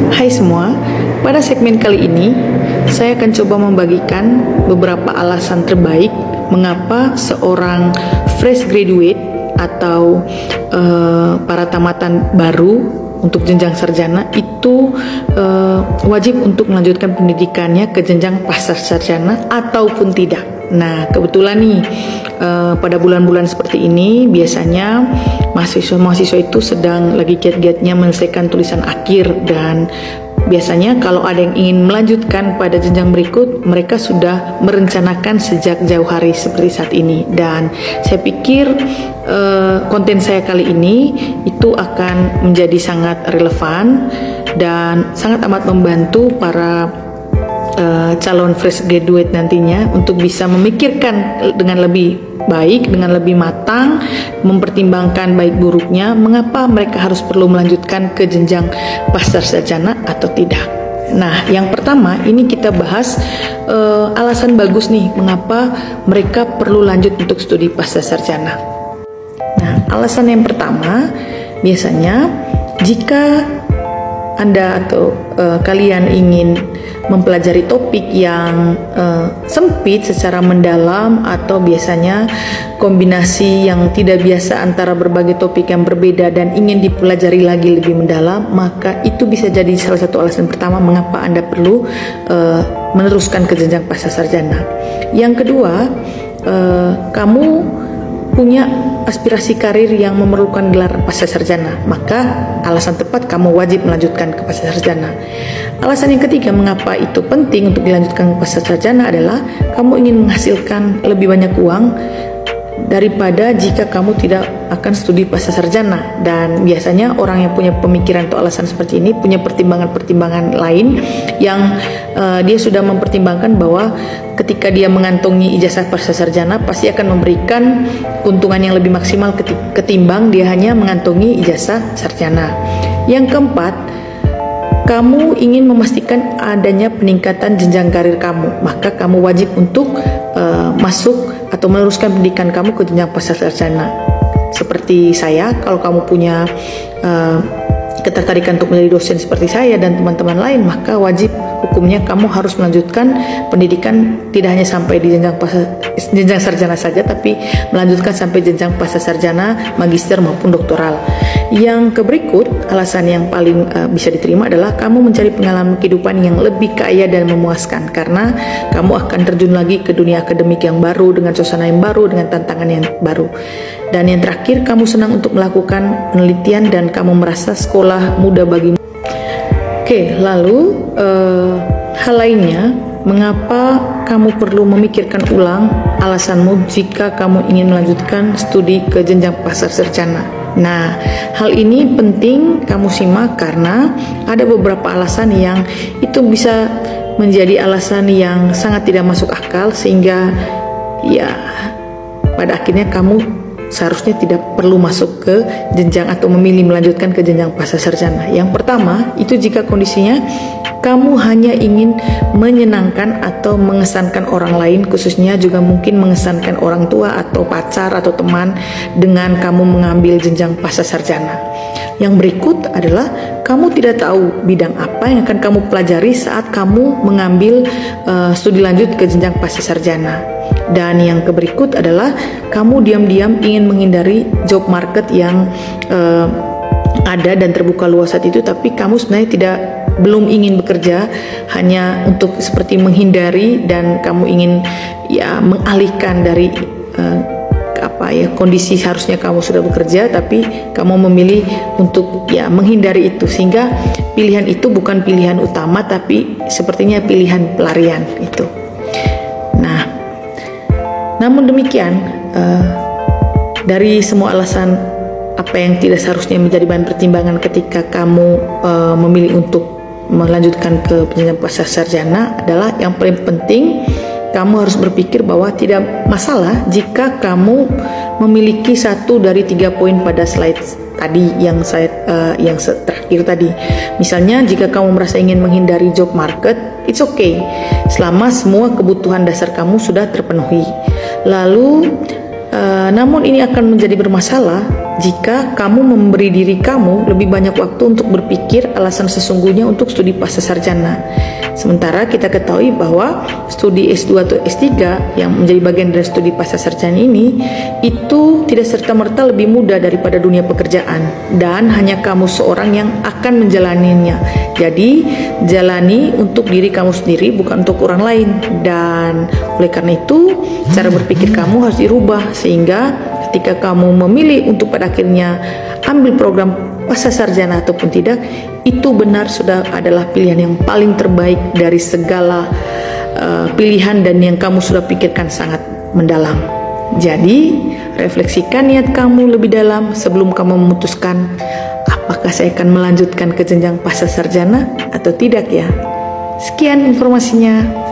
Hai semua, pada segmen kali ini saya akan coba membagikan beberapa alasan terbaik mengapa seorang fresh graduate atau para tamatan baru untuk jenjang sarjana itu wajib untuk melanjutkan pendidikannya ke jenjang pasca sarjana ataupun tidak. Nah, kebetulan nih pada bulan-bulan seperti ini biasanya mahasiswa-mahasiswa itu sedang lagi giat-giatnya menyelesaikan tulisan akhir, dan biasanya kalau ada yang ingin melanjutkan pada jenjang berikut, mereka sudah merencanakan sejak jauh hari seperti saat ini. Dan saya pikir konten saya kali ini itu akan menjadi sangat relevan dan sangat amat membantu para calon fresh graduate nantinya untuk bisa memikirkan dengan lebih baik, dengan lebih matang, mempertimbangkan baik buruknya mengapa mereka harus perlu melanjutkan ke jenjang pasca sarjana atau tidak. Nah, yang pertama ini kita bahas alasan bagus nih mengapa mereka perlu lanjut untuk studi pasca sarjana. Nah, alasan yang pertama, biasanya jika Anda atau kalian ingin mempelajari topik yang sempit secara mendalam, atau biasanya kombinasi yang tidak biasa antara berbagai topik yang berbeda dan ingin dipelajari lagi lebih mendalam, maka itu bisa jadi salah satu alasan pertama mengapa Anda perlu meneruskan ke jenjang pasca sarjana. Yang kedua, kamu punya aspirasi karir yang memerlukan gelar pasca sarjana, maka alasan tepat kamu wajib melanjutkan ke pasca sarjana. Alasan yang ketiga mengapa itu penting untuk dilanjutkan ke pasca sarjana adalah kamu ingin menghasilkan lebih banyak uang daripada jika kamu tidak akan studi pasca sarjana. Dan biasanya orang yang punya pemikiran atau alasan seperti ini punya pertimbangan-pertimbangan lain yang dia sudah mempertimbangkan bahwa ketika dia mengantongi ijazah pasca sarjana pasti akan memberikan keuntungan yang lebih maksimal ketimbang dia hanya mengantongi ijazah sarjana. Yang keempat, kamu ingin memastikan adanya peningkatan jenjang karir kamu, maka kamu wajib untuk masuk atau meneruskan pendidikan kamu ke jenjang pasca sarjana. Seperti saya, kalau kamu punya ketertarikan untuk menjadi dosen seperti saya dan teman-teman lain, maka wajib hukumnya kamu harus melanjutkan pendidikan tidak hanya sampai di jenjang sarjana saja, tapi melanjutkan sampai jenjang pasca sarjana, magister maupun doktoral. Yang berikut, alasan yang paling bisa diterima adalah kamu mencari pengalaman kehidupan yang lebih kaya dan memuaskan, karena kamu akan terjun lagi ke dunia akademik yang baru dengan suasana yang baru, dengan tantangan yang baru. Dan yang terakhir, kamu senang untuk melakukan penelitian dan kamu merasa sekolah mudah bagimu. Oke, lalu hal lainnya, mengapa kamu perlu memikirkan ulang alasanmu jika kamu ingin melanjutkan studi ke jenjang pasca sarjana? Nah, hal ini penting kamu simak karena ada beberapa alasan yang itu bisa menjadi alasan yang sangat tidak masuk akal, sehingga ya pada akhirnya kamu seharusnya tidak perlu masuk ke jenjang atau memilih melanjutkan ke jenjang pasca sarjana. Yang pertama, itu jika kondisinya kamu hanya ingin menyenangkan atau mengesankan orang lain, khususnya juga mungkin mengesankan orang tua atau pacar atau teman dengan kamu mengambil jenjang pasca sarjana. Yang berikut adalah kamu tidak tahu bidang apa yang akan kamu pelajari saat kamu mengambil studi lanjut ke jenjang pasca sarjana. Dan yang berikut adalah kamu diam-diam ingin menghindari job market yang ada dan terbuka luas saat itu, tapi kamu sebenarnya belum ingin bekerja, hanya untuk seperti menghindari, dan kamu ingin ya mengalihkan dari kondisi harusnya kamu sudah bekerja, tapi kamu memilih untuk ya menghindari itu, sehingga pilihan itu bukan pilihan utama tapi sepertinya pilihan pelarian itu. Nah, namun demikian, dari semua alasan apa yang tidak seharusnya menjadi bahan pertimbangan ketika kamu memilih untuk melanjutkan ke jenjang pasca sarjana adalah yang paling penting, kamu harus berpikir bahwa tidak masalah jika kamu memiliki 1 dari 3 poin pada slide tadi yang terakhir tadi. Misalnya jika kamu merasa ingin menghindari job market, it's okay selama semua kebutuhan dasar kamu sudah terpenuhi. Lalu namun ini akan menjadi bermasalah jika kamu memberi diri kamu lebih banyak waktu untuk berpikir alasan sesungguhnya untuk studi pasca sarjana. Sementara kita ketahui bahwa studi S2 atau S3 yang menjadi bagian dari studi pasca sarjana ini itu tidak serta-merta lebih mudah daripada dunia pekerjaan, dan hanya kamu seorang yang akan menjalaninya. Jadi jalani untuk diri kamu sendiri, bukan untuk orang lain. Dan oleh karena itu cara berpikir kamu harus dirubah, sehingga ketika kamu memilih untuk pada akhirnya ambil program pasca sarjana ataupun tidak, itu benar sudah adalah pilihan yang paling terbaik dari segala pilihan dan yang kamu sudah pikirkan sangat mendalam. Jadi refleksikan niat kamu lebih dalam sebelum kamu memutuskan apakah saya akan melanjutkan ke jenjang pasca sarjana atau tidak ya. Sekian informasinya.